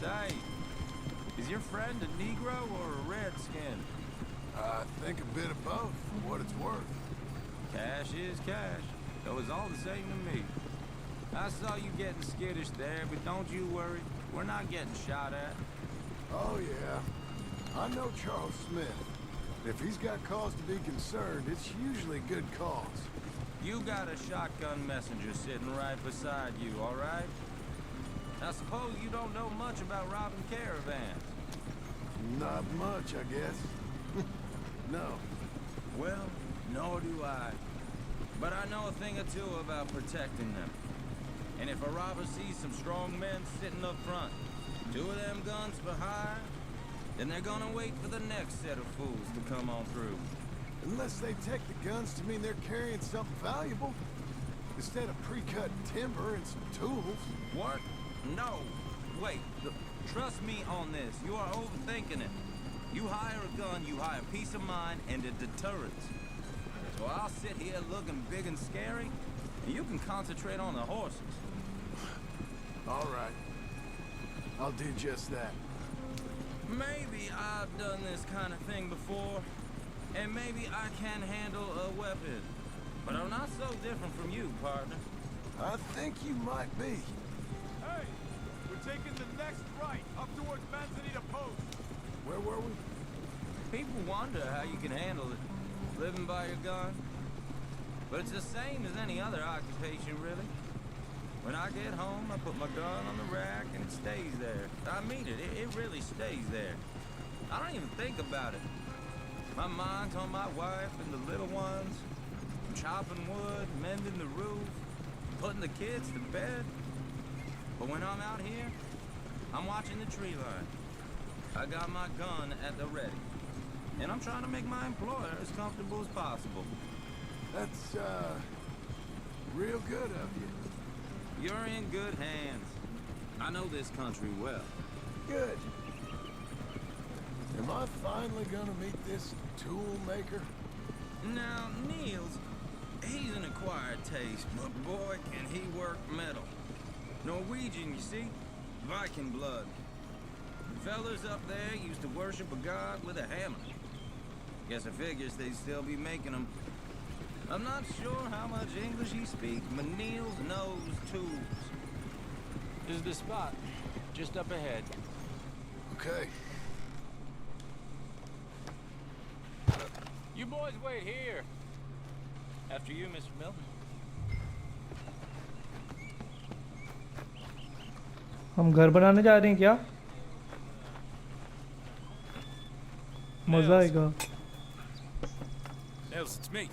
Say, is your friend a Negro or a Redskin? I think a bit of both, for what it's worth. Cash is cash. Though it's all the same to me. I saw you getting skittish there, but don't you worry. We're not getting shot at. Oh, yeah. I know Charles Smith. If he's got cause to be concerned, it's usually good cause. You got a shotgun messenger sitting right beside you, all right? I suppose you don't know much about robbing caravans. Not much, I guess. No. Well, nor do I. But I know a thing or two about protecting them. And if a robber sees some strong men sitting up front, 2 of them guns behind, then they're gonna wait for the next set of fools to come on through. Unless they take the guns to mean they're carrying something valuable. Instead of pre-cut timber and some tools. What? No. Wait. Look, trust me on this. You are overthinking it. You hire a gun, you hire peace of mind and a deterrence. So I'll sit here looking big and scary, and you can concentrate on the horses. All right. I'll do just that. Maybe I've done this kind of thing before, and maybe I can handle a weapon. But I'm not so different from you, partner. I think you might be. Hey! We're taking the next right, up towards Manzanita Post. Where were we? People wonder how you can handle it, living by your gun. But it's the same as any other occupation, really. When I get home, I put my gun on the rack and it stays there. I mean it, it really stays there. I don't even think about it. My mind's on my wife and the little ones. I'm chopping wood, mending the roof, putting the kids to bed. But when I'm out here, I'm watching the tree line. I got my gun at the ready. And I'm trying to make my employer as comfortable as possible. That's, real good of you. You're in good hands. I know this country well. Good. Am I finally gonna meet this tool maker? Now, Niels, he's an acquired taste, but boy, can he work metal. Norwegian, you see? Viking blood. The fellas up there used to worship a god with a hammer. Guess I figures they'd still be making them. I'm not sure how much English he speaks, but Niels knows tools. This is the spot, just up ahead. Okay. You boys wait here. After you, Mr. Milton. हम घर बनाने जा रहे हैं क्या? मजा आएगा. Nels, it's me.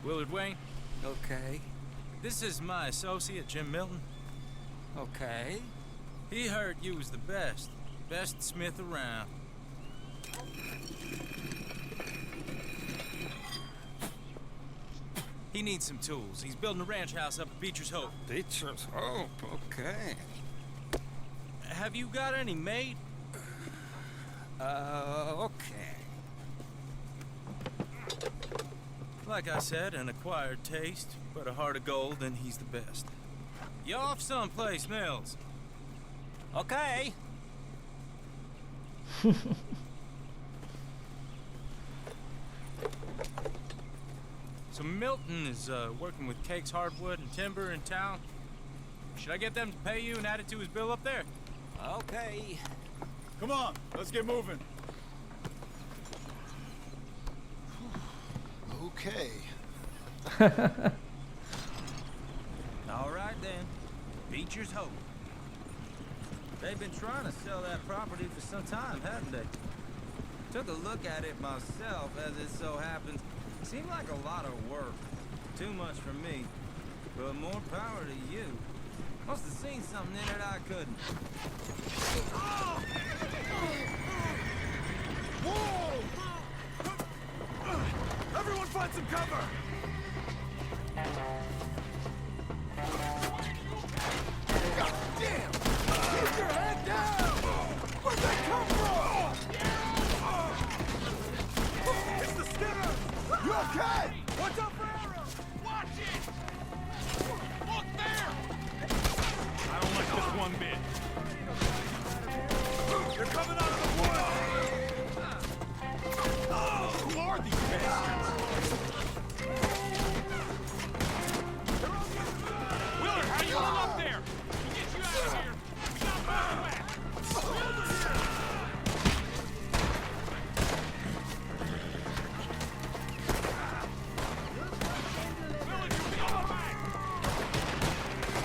Willard Wayne. Okay. This is my associate, Jim Milton. Okay. He heard you was the best. Best smith around. He needs some tools. He's building a ranch house up at Beecher's Hope. Beecher's Hope, okay. Have you got any mate? Okay. Like I said, an acquired taste, but a heart of gold, and he's the best. You off someplace, Mills? Okay. So Milton is working with Cakes Hardwood and Timber in town. Should I get them to pay you and add it to his bill up there? Okay. Come on, let's get moving. Okay. All right then. Beecher's Hope. They've been trying to sell that property for some time, haven't they? Took a look at it myself, as it so happens. Seemed like a lot of work. Too much for me. But more power to you. Must have seen something in it I couldn't. Whoa! Everyone find some cover! God damn! Keep your head down! Where'd that come from? It's the Skinner! You okay? Watch out for arrows! Watch it! Look there! I don't like this one bit.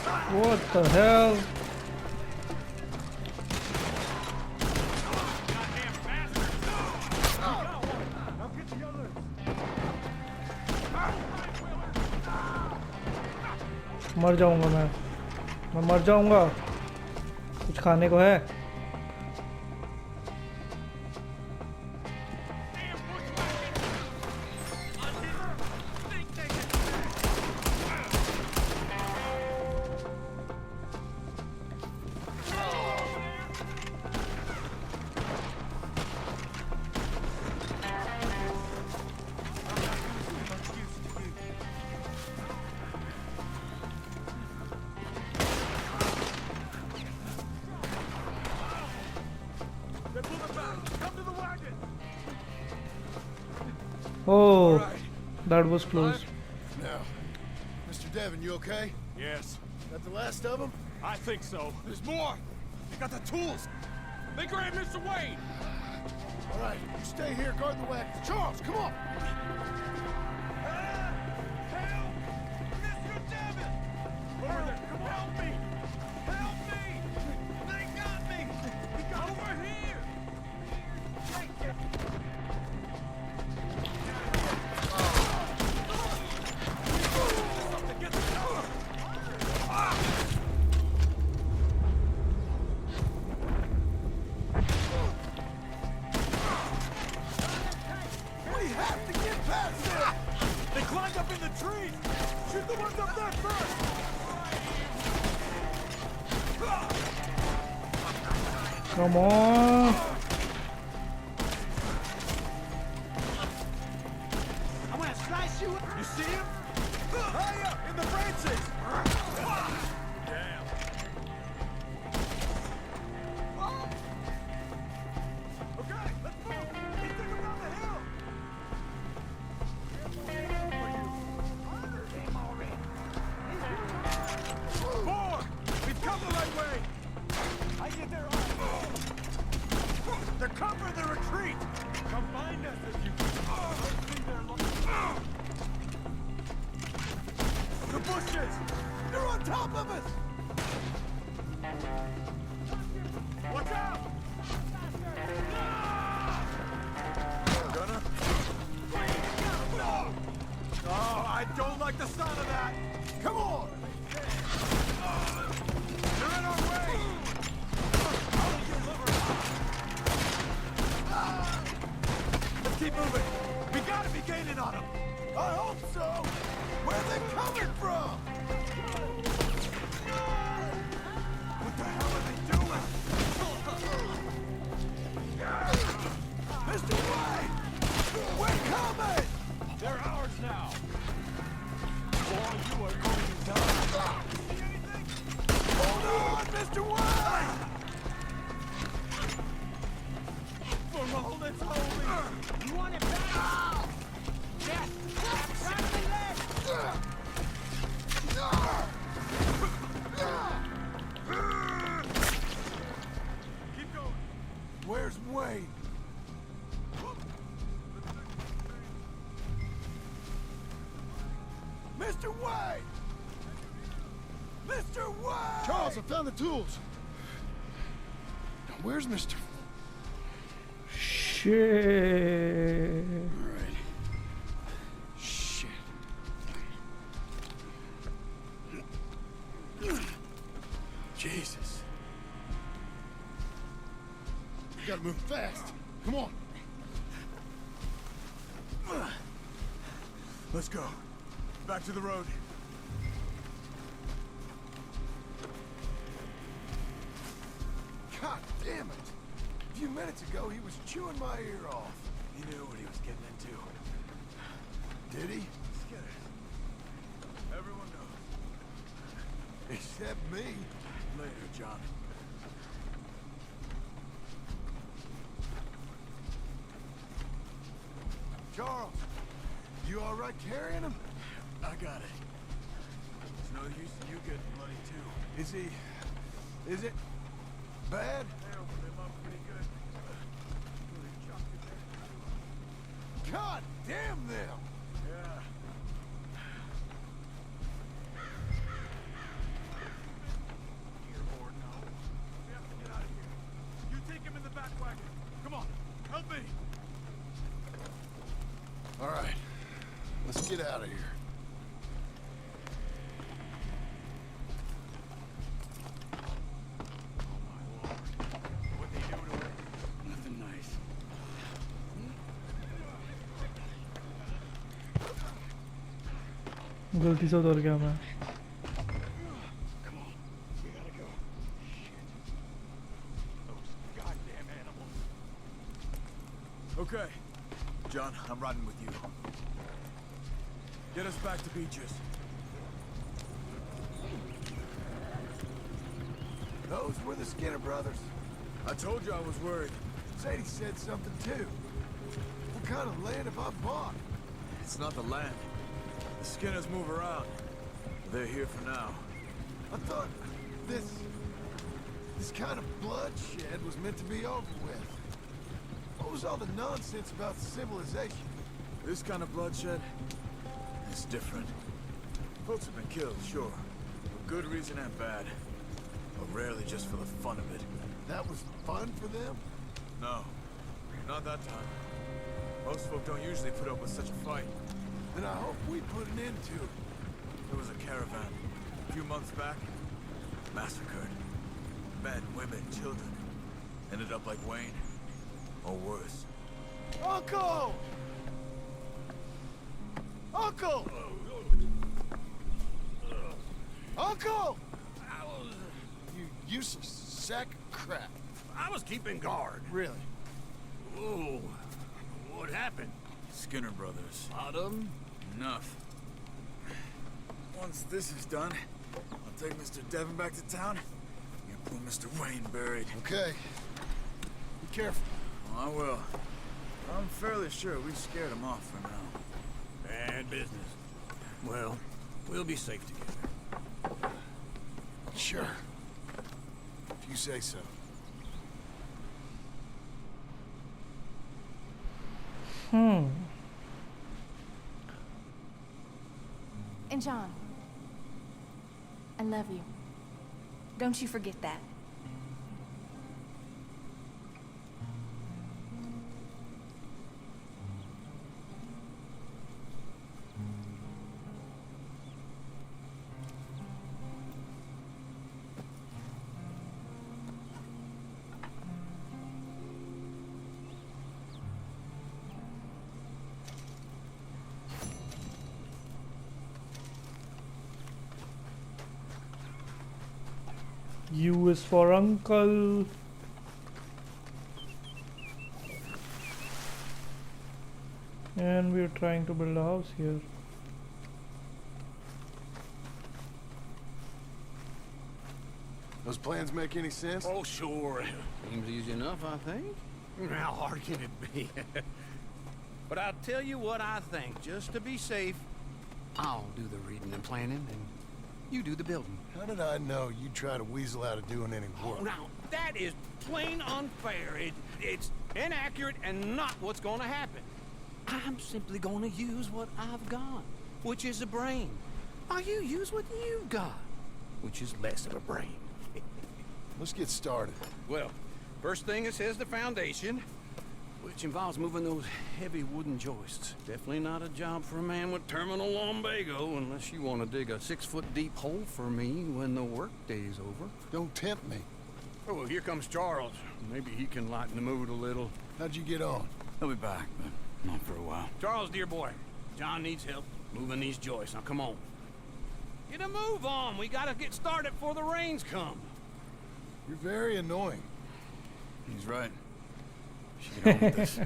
What the hell? मर जाऊंगा मैं मर जाऊंगा। कुछ खाने को है? Oh, that was close. Now, Mr. Devon, you okay? Yes, That the last of them? I think so. There's more! They got the tools! They grabbed Mr. Wayne! All right, you stay here, guard the wagon. Charles, come on! Help! Mr. Devon! Over there, come on! Help me! Help me! They got me! Over here! Get the door! We have to get past them! They climbed up in the trees! Shoot the ones up there first! Come on. I'm gonna slice you! You see him? High up in the branches! Damn. Okay, let's move! Let's take him down the hill! Four! We've come the right way! I get their eyes! They're covering the retreat! Come find us if you can! Let's see their The bushes! They're on top of us! Watch out! Gonna? Oh, I don't like the sound of that! Come on! They're in our way! Let's keep moving! We gotta be gaining on them! I hope so! Where are they coming from? What the hell are they doing? Mr. White! We're coming! They're ours now! Boy, you are going to die! See anything? Hold on, Mr. White! For all that's holy! You want it back? Yes! Grab the leg! Keep going! Where's Wayne? Mr. White! Mr. White! Charles, I found the tools. Now, where's Mr. Shit. All right. Shit. Jesus. We gotta move fast. Come on. Let's go. Back to the road. God damn it. A few minutes ago, he was chewing my ear off. He knew what he was getting into. Did he? Get it. Everyone knows. Except me. Later, John. Charles, you all right carrying him? I got it. It's no use in you getting money, too. Is it bad? They opened him up pretty good. Really chopped it there. God damn them! Yeah. out of here. What they do to her? Nothing nice. गलती से उतर गया मैं. Come on. We gotta go. Shit. Those goddamn animals. Okay. John, I'm riding with you. Get us back to Beaches. Those were the Skinner brothers. I told you I was worried. Sadie said something too. What kind of land have I bought? It's not the land. The Skinners move around. They're here for now. I thought this kind of bloodshed was meant to be over with. What was all the nonsense about civilization? This kind of bloodshed is different. Folks have been killed, sure. For good reason and bad. But rarely just for the fun of it. That was fun for them? No. Not that time. Most folk don't usually put up with such a fight. Then I hope we put an end to it. There was a caravan a few months back. Massacred. Men, women, children. Ended up like Wayne. Or worse. Uncle! Uncle! Uncle! You useless sack of crap. I was keeping guard. Really? Whoa. What happened? Skinner brothers. Autumn? Enough. Once this is done, I'll take Mr. Devon back to town. Get poor Mr. Wayne buried. Okay. Be careful. Oh, I will. I'm fairly sure we scared him off for now. Bad business. Well, we'll be safe together. Sure. If you say so. And John, I love you. Don't you forget that. U is for uncle. And we're trying to build a house here. Those plans make any sense? Oh, sure. Seems easy enough, I think. How hard can it be? But I'll tell you what I think. Just to be safe, I'll do the reading and planning, and you do the building. How did I know you'd try to weasel out of doing any work? Oh, now, that is plain unfair. It's inaccurate and not what's going to happen. I'm simply going to use what I've got, which is a brain. While you use what you've got, which is less of a brain. Let's get started. Well, first thing it says the foundation, which involves moving those heavy wooden joists. Definitely not a job for a man with terminal lumbago, unless you want to dig a 6-foot deep hole for me when the workday's over. Don't tempt me. Oh, well, here comes Charles. Maybe he can lighten the mood a little. How'd you get on? He'll be back, but not for a while. Charles, dear boy, John needs help moving these joists. Now, come on. Get a move on. We gotta get started before the rains come. You're very annoying. He's right. Should get on with this.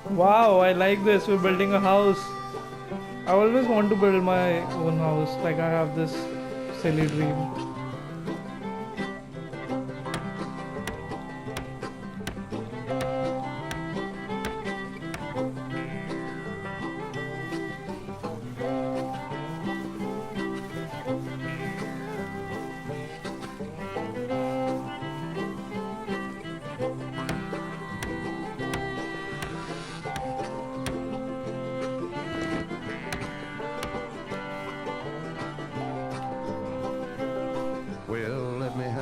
Wow, I like this. We're building a house. I always want to build my own house. Like, I have this silly dream.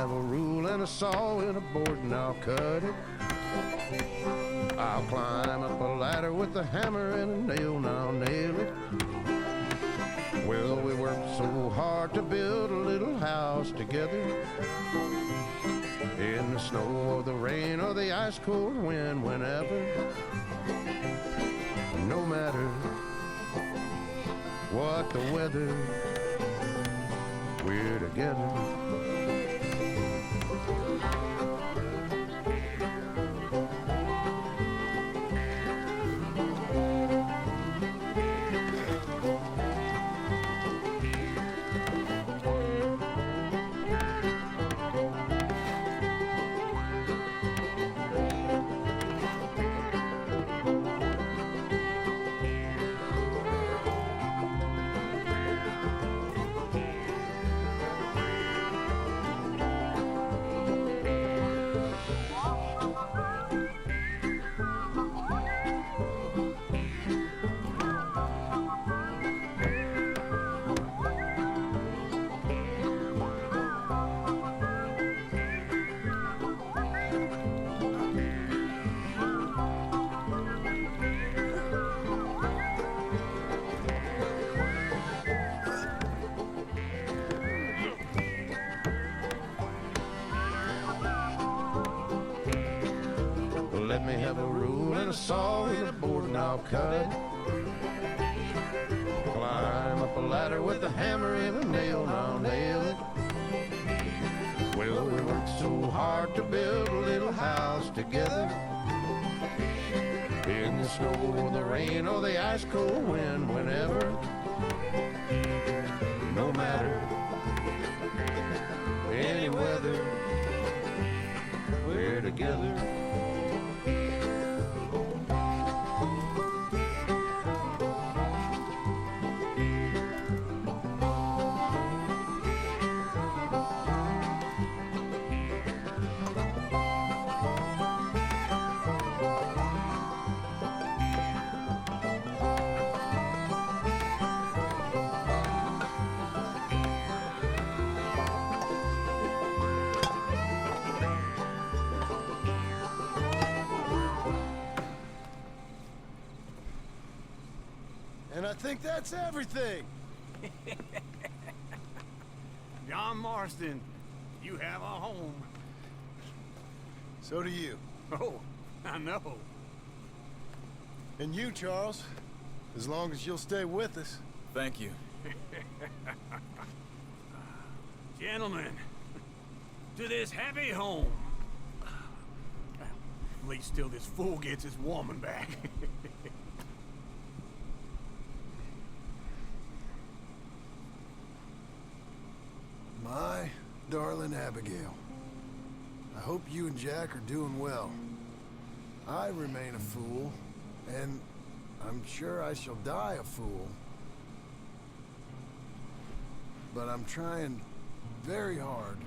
have a rule and a saw and a board and I'll cut it. I'll climb up a ladder with a hammer and a nail and I'll nail it. Well, we worked so hard to build a little house together. In the snow or the rain or the ice cold wind, whenever. No matter what the weather, we're together. Let me have a rule and a saw and a board and I'll cut. Climb up a ladder with a hammer and a nail and I'll nail it. Well, we worked so hard to build a little house together. In the snow or the rain or the ice cold wind, whenever. No matter any weather, we're together. And I think that's everything. John Marston, you have a home. So do you. Oh, I know. And you, Charles. As long as you'll stay with us. Thank you. Gentlemen, to this happy home. At least till this fool gets his woman back. My darling Abigail, I hope you and Jack are doing well. I remain a fool, and I'm sure I shall die a fool. But I'm trying very hard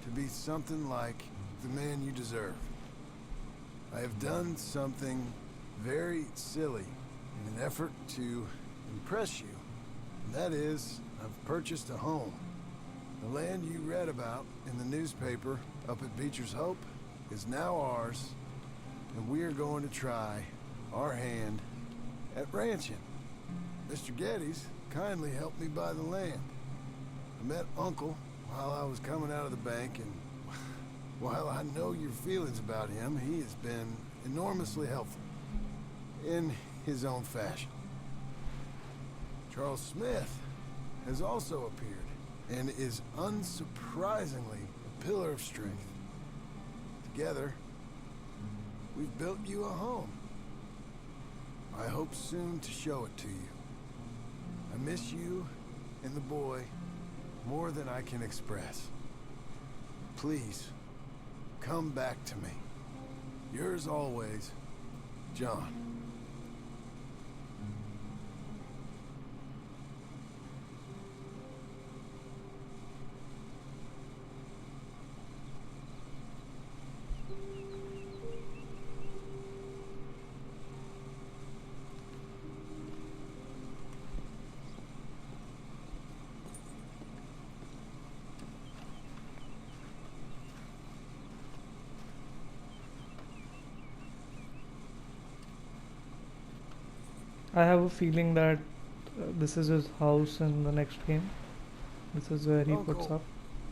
to be something like the man you deserve. I have done something very silly in an effort to impress you. And that is, I've purchased a home. The land you read about in the newspaper up at Beecher's Hope is now ours, and we are going to try our hand at ranching. Mr. Geddes kindly helped me buy the land. I met Uncle while I was coming out of the bank, and while I know your feelings about him, he has been enormously helpful in his own fashion. Charles Smith has also appeared and is unsurprisingly a pillar of strength. Together, we've built you a home. I hope soon to show it to you. I miss you and the boy more than I can express. Please, come back to me. Yours always, John. I have a feeling that this is his house in the next game. This is where he puts Uncle, up.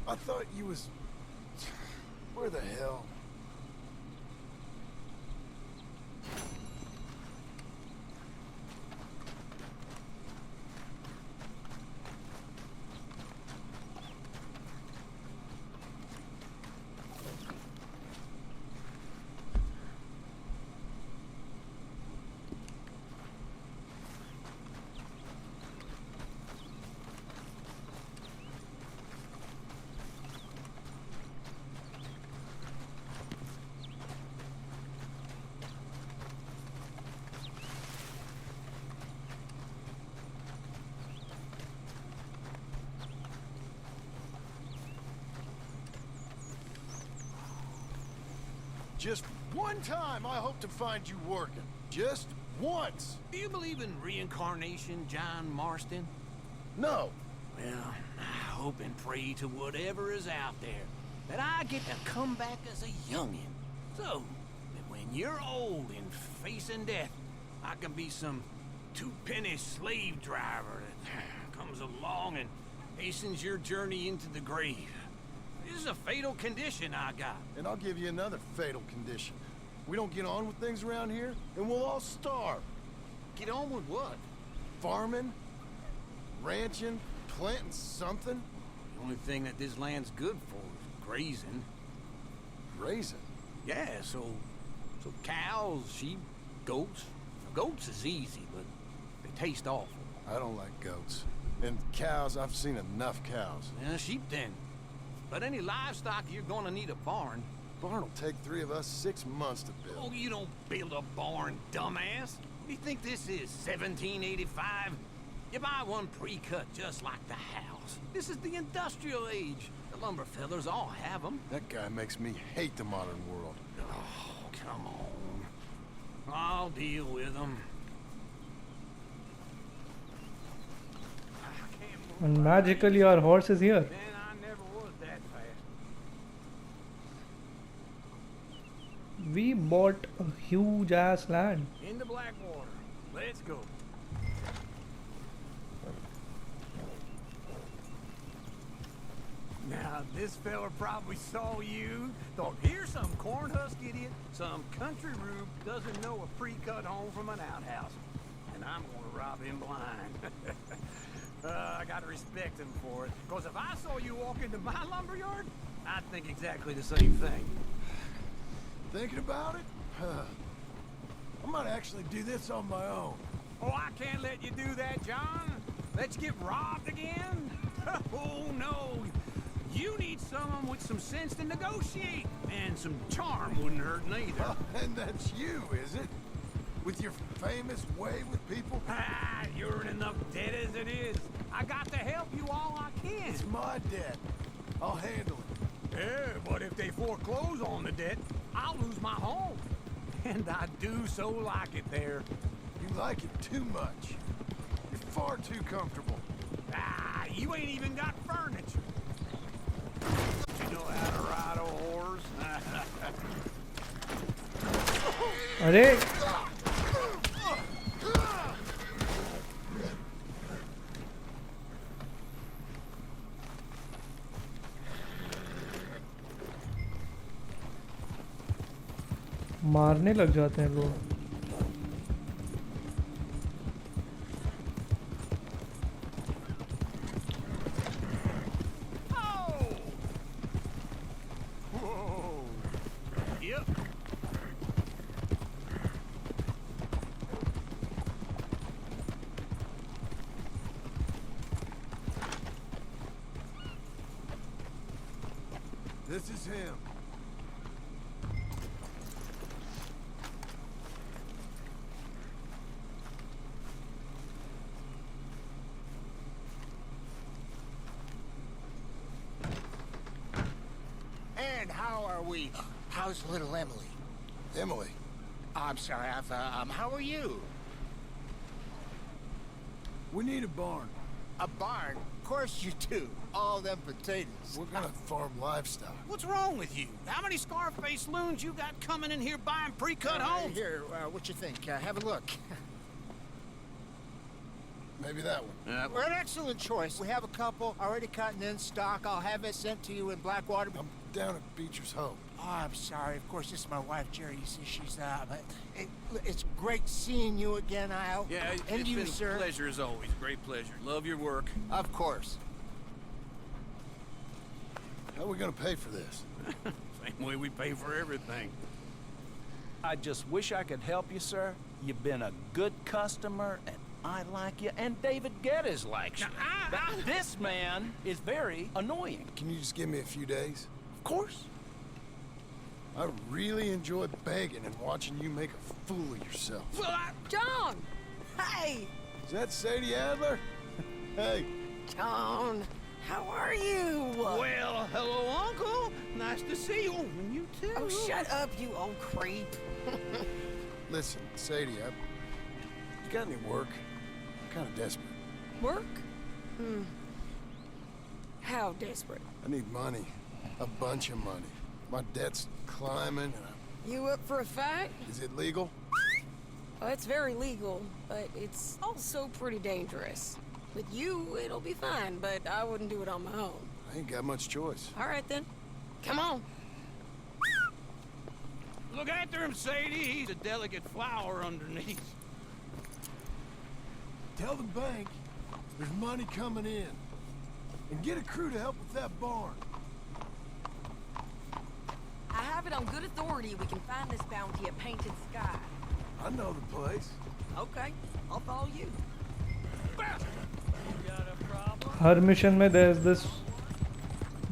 I thought you was... Where the hell? Just one time I hope to find you working. Just once. Do you believe in reincarnation, John Marston? No. Well, I hope and pray to whatever is out there that I get to come back as a youngin'. So that when you're old and facing death, I can be some two-penny slave driver that comes along and hastens your journey into the grave. This is a fatal condition I got. And I'll give you another fatal condition. We don't get on with things around here, and we'll all starve. Get on with what? Farming, ranching, planting something. The only thing that this land's good for is grazing. Grazing? Yeah, so cows, sheep, goats. Goats is easy, but they taste awful. I don't like goats. And cows, I've seen enough cows. Yeah, sheep then. But any livestock, you're gonna need a barn. Barn will take 3 of us 6 months to build. Oh, you don't build a barn, dumbass. You think this is 1785? You buy one pre-cut just like the house. This is the industrial age. The lumber fellers all have them. That guy makes me hate the modern world. Oh, come on. I'll deal with them. And magically our horse is here. Man, I never was that fast. We bought a huge ass land. Into Blackwater. Let's go. Now, this fella probably saw you, thought, here's some cornhusk idiot, some country rube doesn't know a pre-cut home from an outhouse. And I'm gonna rob him blind. I gotta respect him for it, because if I saw you walk into my lumberyard, I'd think exactly the same thing. Thinking about it? I might actually do this on my own. Oh, I can't let you do that, John. Let you get robbed again? Oh, no. You need someone with some sense to negotiate. And some charm wouldn't hurt neither. And that's you, is it? With your famous way with people? Ah, you're in enough debt as it is. I got to help you all I can. It's my debt. I'll handle it. Yeah, but if they foreclose on the debt, I'll lose my home. And I do so like it there. You like it too much. You're far too comfortable. Ah, you ain't even got furniture. You know how to ride a horse? Arey! मारने लग जाते हैं लोग. This is him. And how are we? How's little Emily? Emily. I'm sorry, how are you? We need a barn. A barn? Of course you do. All them potatoes. We're gonna farm livestock. What's wrong with you? How many Scarface loons you got coming in here buying pre-cut homes? Here, what you think? Have a look. Maybe that one. We're an excellent choice. We have a couple already cut and in stock. I'll have it sent to you in Blackwater. I'm down at Beecher's Hope. Oh, I'm sorry. Of course, this is my wife, Jerry. You see, she's but it's great seeing you again, Al. Yeah, and it's you, been sir. a pleasure as always. Great pleasure. Love your work. Of course. How are we gonna pay for this? Same way we pay for everything. I just wish I could help you, sir. You've been a good customer, and I like you, and David Geddes likes you. But this man is very annoying. Can you just give me a few days? Of course. I really enjoy begging and watching you make a fool of yourself. John! Hey! Is that Sadie Adler? Hey. John, how are you? Well, hello, Uncle. Nice to see you. And you too. Oh, shut up, you old creep. Listen, Sadie, you got any work? I'm kind of desperate. Work? How desperate? I need money. A bunch of money. My debt's climbing and You up for a fight? Is it legal? Oh, it's very legal, but it's also pretty dangerous. With you, it'll be fine, but I wouldn't do it on my own. I ain't got much choice. All right, then. Come on. Look after him, Sadie. He's a delicate flower underneath. Tell the bank there's money coming in. And get a crew to help with that barn. I have it on good authority we can find this bounty at Painted Sky. I know the place. Okay, I'll follow you. Her mission में there's this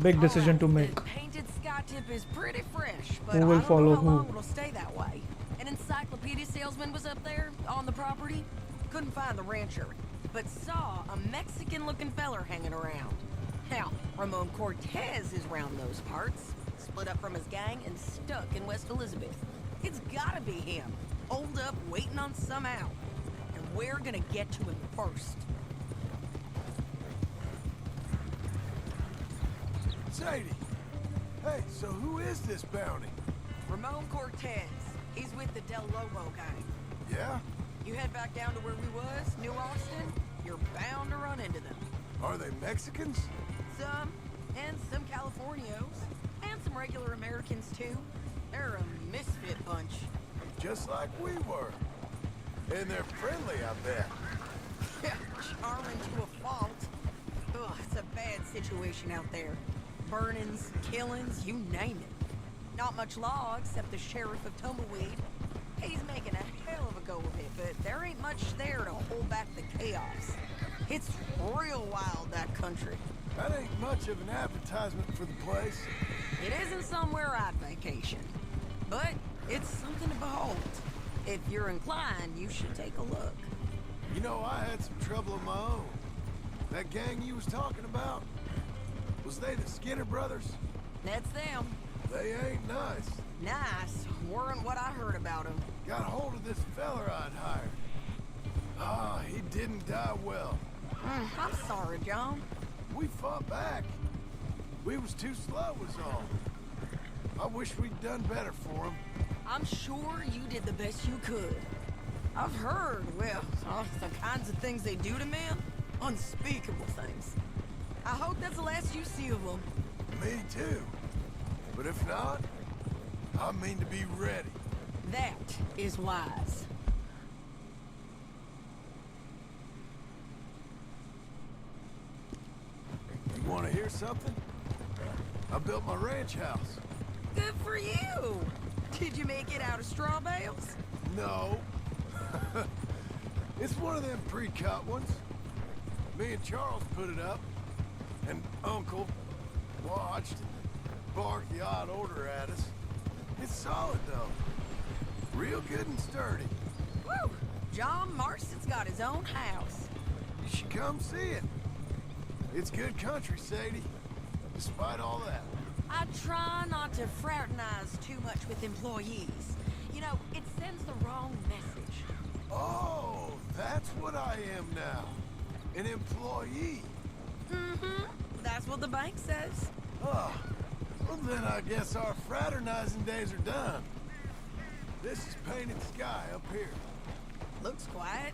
big decision to make. The Painted Sky tip is pretty fresh, but Who will I don't follow know how who? long it'll stay that way. An encyclopedia salesman was up there on the property. Couldn't find the rancher, but saw a Mexican-looking feller hanging around. Now, Ramon Cortez is round those parts, split up from his gang and stuck in West Elizabeth. It's gotta be him, holed up waiting on some out. And we're gonna get to him first. Sadie! Hey, so who is this bounty? Ramon Cortez. He's with the Del Lobo gang. Yeah? You head back down to where we was, New Austin, you're bound to run into them. Are they Mexicans? Some, and some Californios, and some regular Americans too. They're a misfit bunch. Just like we were. And they're friendly, I bet. Charming to a fault. Ugh, it's a bad situation out there. Burnings, killings, you name it. Not much law except the sheriff of Tumbleweed. He's making a hell of a go of it, but there ain't much there to hold back the chaos. It's real wild, that country. That ain't much of an advertisement for the place. It isn't somewhere I'd vacation, but it's something to behold. If you're inclined, you should take a look. You know, I had some trouble of my own. That gang you was talking about, was they the Skinner brothers? That's them. They ain't nice. Nice. Weren't what I heard about them. Got hold of this feller I'd hired. Ah, he didn't die well. I'm sorry, John. We fought back. We was too slow was all. I wish we'd done better for him. I'm sure you did the best you could. I've heard, well, the kinds of things they do to men. Unspeakable things. I hope that's the last you see of them. Me too. But if not, I mean to be ready. That is wise. You want to hear something? I built my ranch house. Good for you. Did you make it out of straw bales? No. It's one of them pre-cut ones. Me and Charles put it up. And Uncle watched and barked the odd order at us. It's solid, though. Real good and sturdy. Woo! John Marston's got his own house. You should come see it. It's good country, Sadie. Despite all that. I try not to fraternize too much with employees. You know, it sends the wrong message. Oh, that's what I am now. An employee. Mm-hmm. That's what the bank says. Oh, well then I guess our fraternizing days are done. This is Painted Sky up here. Looks quiet.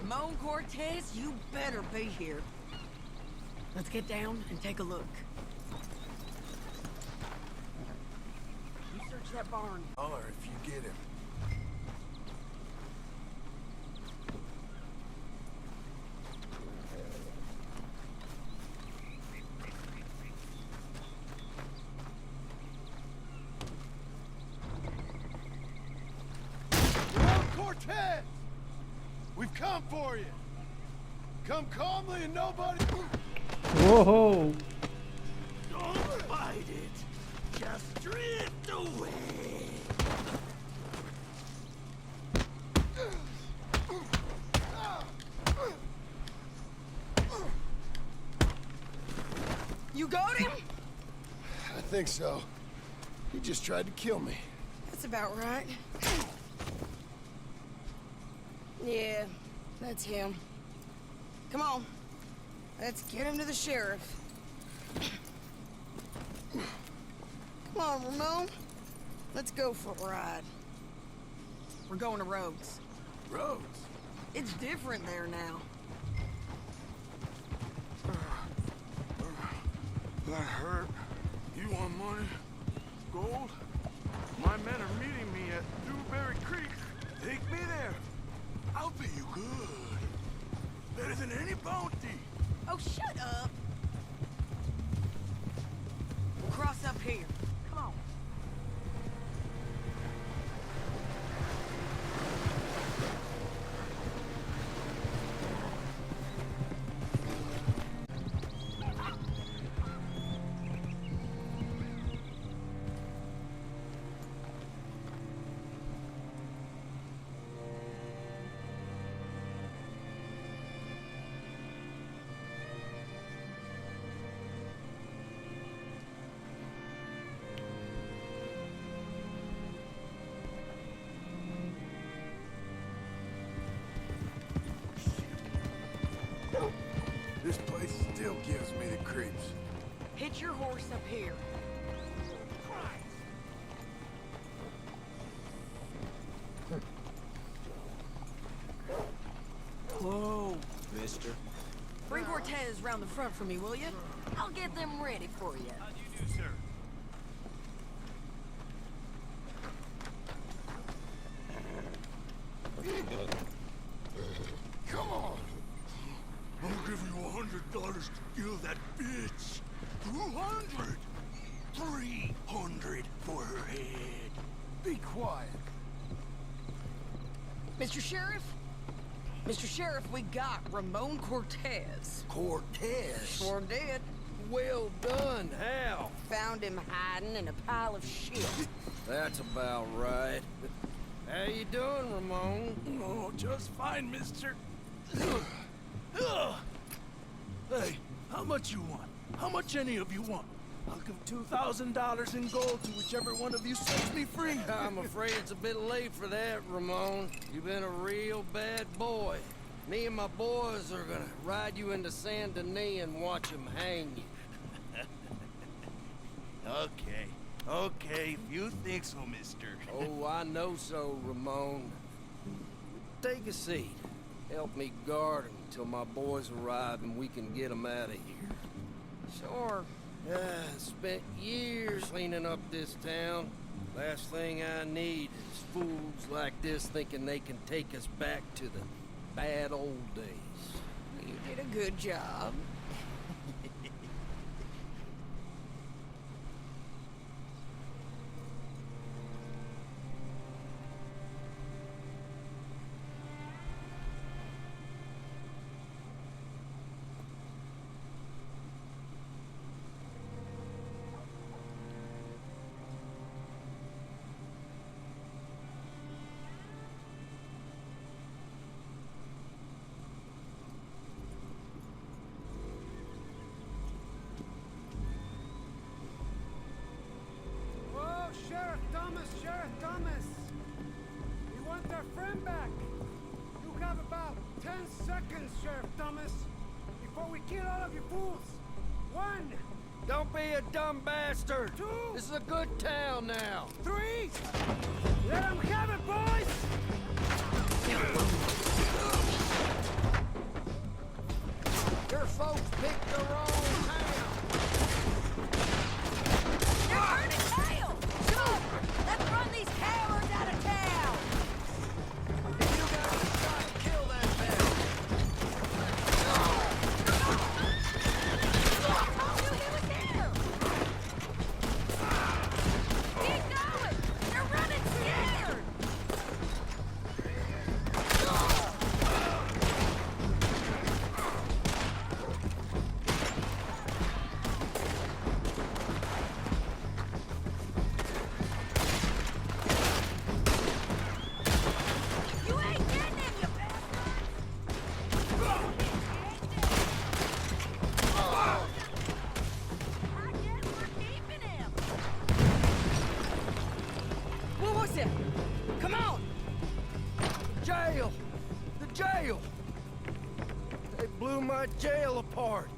Ramon Cortez, you better be here. Let's get down and take a look. You search that barn. Holler if you get him. Cortez! We've come for you. Come calmly and nobody... Whoa! Don't fight it. Just drift away. You got him? I think so. He just tried to kill me. That's about right. Yeah, that's him. Come on. Let's get him to the sheriff. Come on, Ramon. Let's go for a ride. We're going to Rhodes. Rhodes? It's different there now. That hurt. You want money? Gold? My men are meeting me at Dewberry Creek. Take me there. I'll pay you good. Better than any bounty. Oh, shut up. We'll cross up here. Come on. This place still gives me the creeps. Hitch your horse up here. Whoa, mister. Bring Cortez round the front for me, will you? I'll get them ready for you. How do you do, sir? Come on! I'll give you $100 to kill that bitch. 200. 300 for her head. Be quiet. Mr. Sheriff? Mr. Sheriff, we got Ramon Cortez. Cortez? Sure did. Well done, Hal. Found him hiding in a pile of shit. That's about right. How you doing, Ramon? Oh, just fine, mister. Hey, how much you want? How much any of you want? I'll give $2,000 in gold to whichever one of you sets me free. I'm afraid it's a bit late for that, Ramon. You've been a real bad boy. Me and my boys are gonna ride you into Saint Denis and watch them hang you. Okay, if you think so, mister. Oh, I know so, Ramon. Take a seat. Help me guard him until my boys arrive and we can get them out of here. Sure. Spent years cleaning up this town. Last thing I need is fools like this thinking they can take us back to the bad old days. You did a good job. Sheriff Thomas! We want our friend back! You have about 10 seconds, Sheriff Thomas, before we kill all of you fools! 1! Don't be a dumb bastard! 2! This is a good town now! 3! Let them have it, boys! Your folks picked the wrong town. They're burning tail! Come on! Let's run these cowards out of town! If you guys decide to kill that town. I told you he was here! Keep going! They're running scared! You ain't getting him, you I guess we're keeping him. What was it? Come on! Jail! The jail! They blew my jail apart.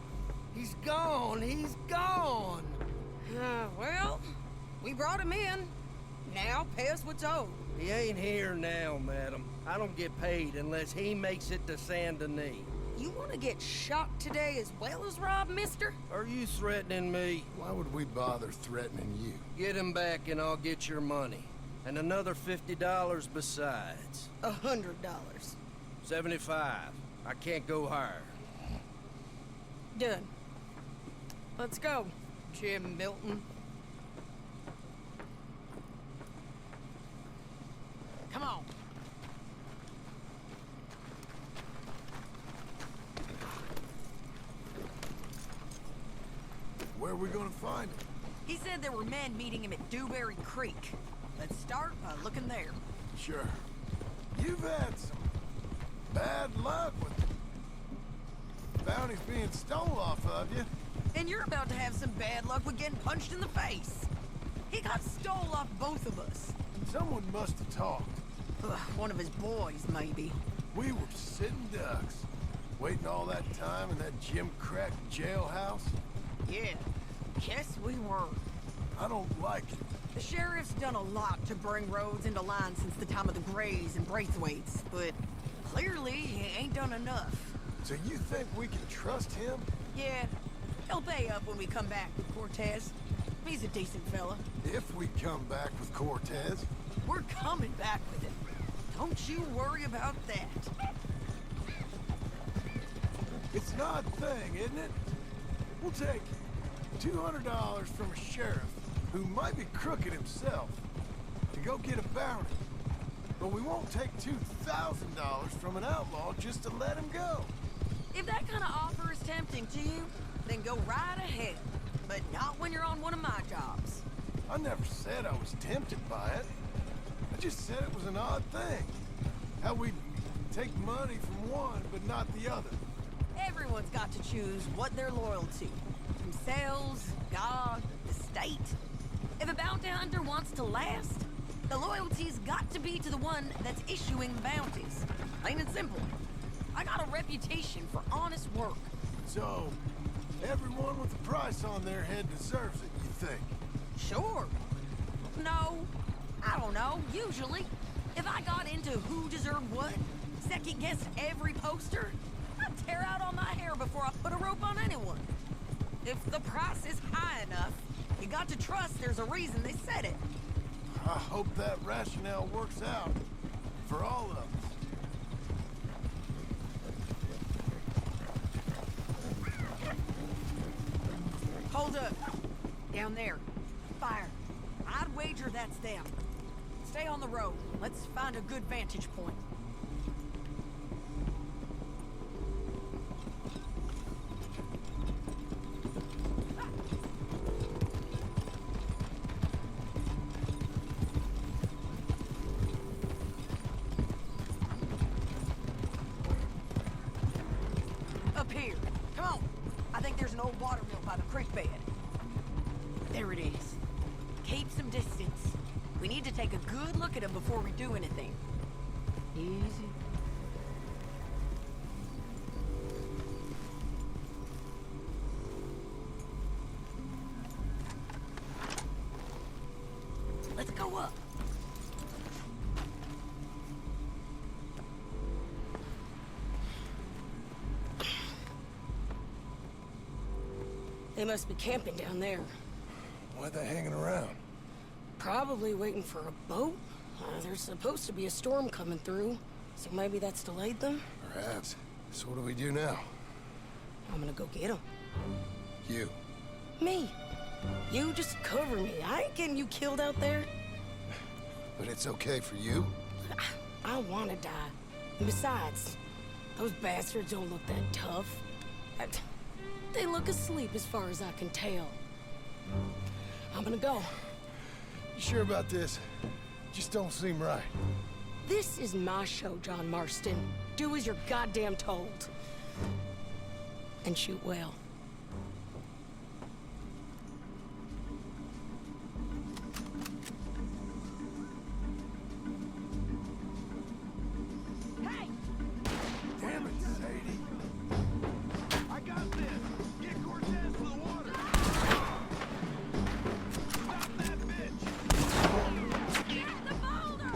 He's gone. He's gone. Well, we brought him in. Now pay us what's owed. He ain't here now, madam. I don't get paid unless he makes it to Saint Denis. You want to get shot today as well as rob, mister? Are you threatening me? Why would we bother threatening you? Get him back and I'll get your money. And another $50 besides. $100. 75. I can't go higher. Done. Let's go, Jim Milton. Come on. Where are we gonna find him? He said there were men meeting him at Dewberry Creek. Let's start by looking there. Sure. You've had some bad luck with bounties being stole off of you. And you're about to have some bad luck with getting punched in the face. He got stole off both of us. Someone must have talked. One of his boys, maybe. We were sitting ducks, waiting all that time in that Jim Crack jailhouse. Yeah, yes we were. I don't like it. The sheriff's done a lot to bring roads into line since the time of the Grays and Braithwaites, but clearly he ain't done enough. So you think we can trust him? Yeah, he'll pay up when we come back with Cortez. He's a decent fella. If we come back with Cortez. We're coming back with him. Don't you worry about that. It's an odd thing, isn't it? We'll take $200 from a sheriff who might be crooked himself to go get a bounty. But we won't take $2,000 from an outlaw just to let him go. If that kind of offer is tempting to you, then go right ahead. But not when you're on one of my jobs. I never said I was tempted by it. I just said it was an odd thing. How we take money from one, but not the other. Everyone's got to choose what they're loyal to. Themselves, God, the state. If a bounty hunter wants to last, the loyalty's got to be to the one that's issuing the bounties. Plain and simple. I got a reputation for honest work. So, everyone with a price on their head deserves it, you think? Sure. No, I don't know, usually. If I got into who deserved what, second-guessed every poster, I'd tear out all my hair before I put a rope on anyone. If the price is high enough, you got to trust there's a reason they said it. I hope that rationale works out for all of us. Hold up. Down there. Fire. I'd wager that's them. Stay on the road. Let's find a good vantage point. Up here. Come on. I think there's an old water mill by the creek bed. There it is. Keep some distance. We need to take a good look at him before we do anything. Easy. Let's go up. They must be camping down there. Why are they hanging around? Probably waiting for a boat. There's supposed to be a storm coming through, so maybe that's delayed them? Perhaps. So what do we do now? I'm gonna go get them. You. Me. You just cover me. I ain't getting you killed out there. But it's okay for you? I wanna die. And besides, those bastards don't look that tough. They look asleep as far as I can tell. I'm gonna go. You sure about this? Just don't seem right. This is my show, John Marston. Do as you're goddamn told. And shoot well. Hey! Damn it, Sadie! I got this! Get Cortez to the water! Stop that bitch! Get the boulder!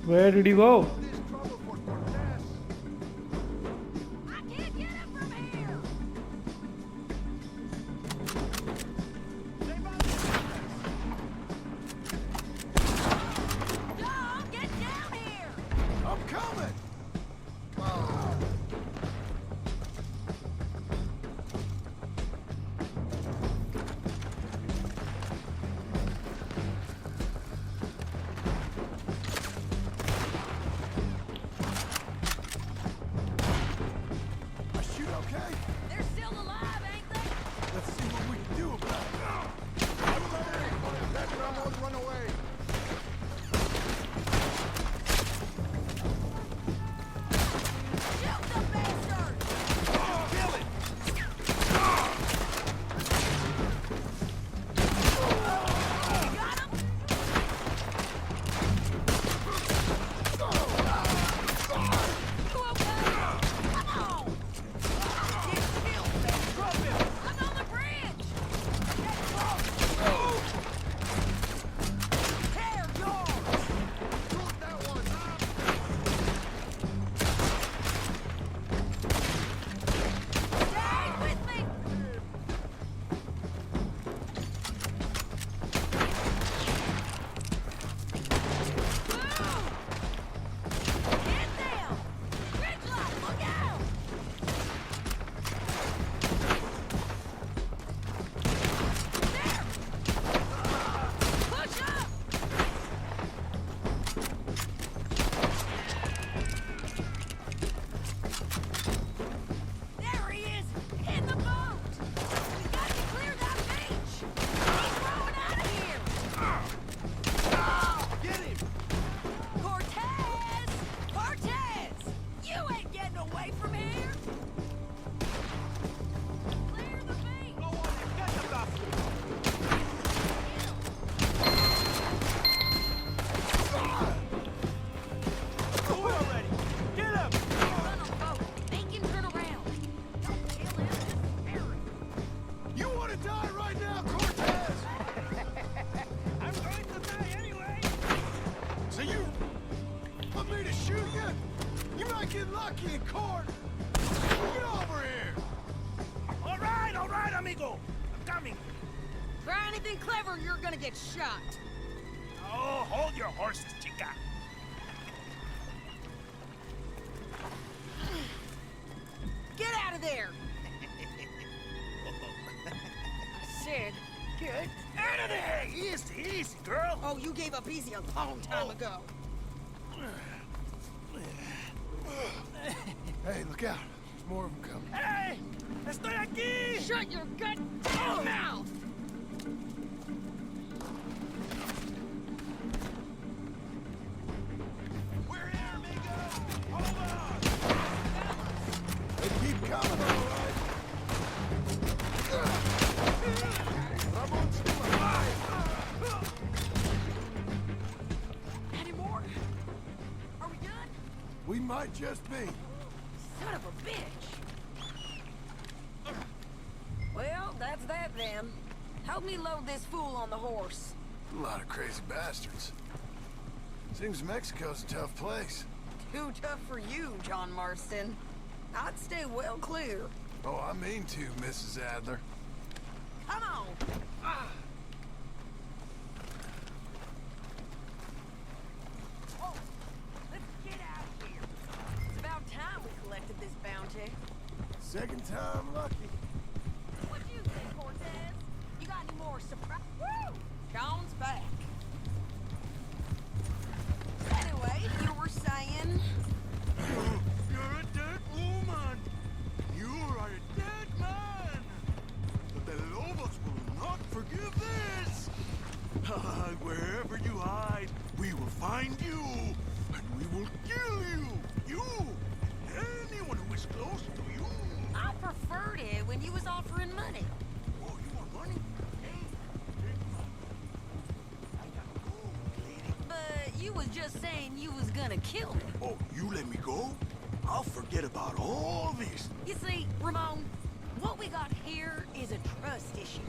Where did he go? Get shot. Oh, hold your horses, chica. Get out of there! I said, get Out of there! Easy, easy, girl. Oh, you gave up easy a long time ago. Hey, look out. There's more of them coming. Hey! Estoy aquí! Shut your goddamn mouth! We're here, amigo! Hold on! They keep coming, all right. Ramon's still alive. Any more? Are we done? We might just be. Son of a bitch! Well, that's that then. Help me load this fool on the horse. A lot of crazy bastards. Seems Mexico's a tough place. Too tough for you, John Marston. I'd stay well clear. Oh, I mean to, Mrs. Adler. Come on! Whoa, let's get out of here. It's about time we collected this bounty. Second time lucky. What do you think, Cortez? You got any more surprise? Woo! John's back. Anyway, you were saying... You're a dead woman! You are a dead man! But the Lobos will not forgive this! Wherever you hide, we will find you! And we will kill you! You! And anyone who is close to you! I preferred it when you was offering money. Oh, you want money? Hey, take money. I got gold, lady. But you was just saying you was gonna kill me. Oh, you let me go? I'll forget about all this. You see, Ramon, what we got here is a trust issue.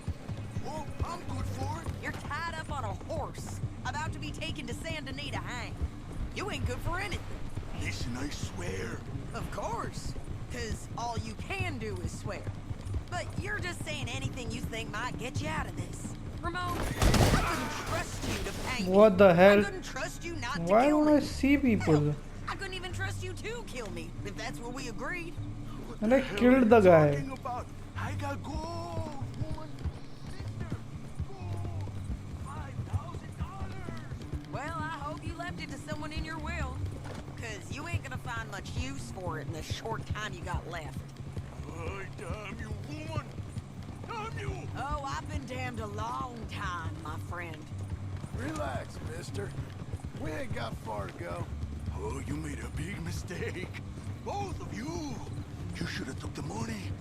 Oh, I'm good for it. You're tied up on a horse, about to be taken to San Denis to hang. You ain't good for anything. Listen, I swear. Of course, because all you can do is swear. But you're just saying anything you think might get you out of this. Ramon, I couldn't trust you to hang me. What the hell? I couldn't trust you not to Why kill don't me. I see people? Hell, I couldn't even trust you to kill me, if that's what we agreed. And I killed the guy. Talking about? I got gold, woman. Sister, gold. $5,000. Well, I hope you left it to someone in your will. Because you ain't gonna find much use for it in the short time you got left. Oh, damn you, woman. Damn you. Oh, I've been damned a long time, my friend. Relax, mister. We ain't got far to go. Oh, you made a big mistake. Both of you. You should have took the money.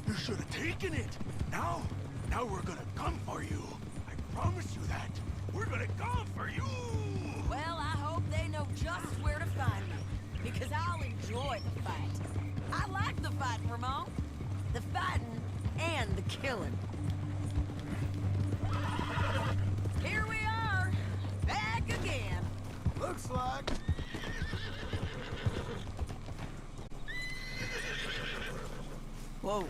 You should have taken it. Now we're gonna come for you. I promise you that. We're gonna come for you. Well, I hope they know just where to find me. Because I'll enjoy the fight. I like the fighting, Ramon. The fighting and the killing. Here we are. Back again. Looks like. Whoa.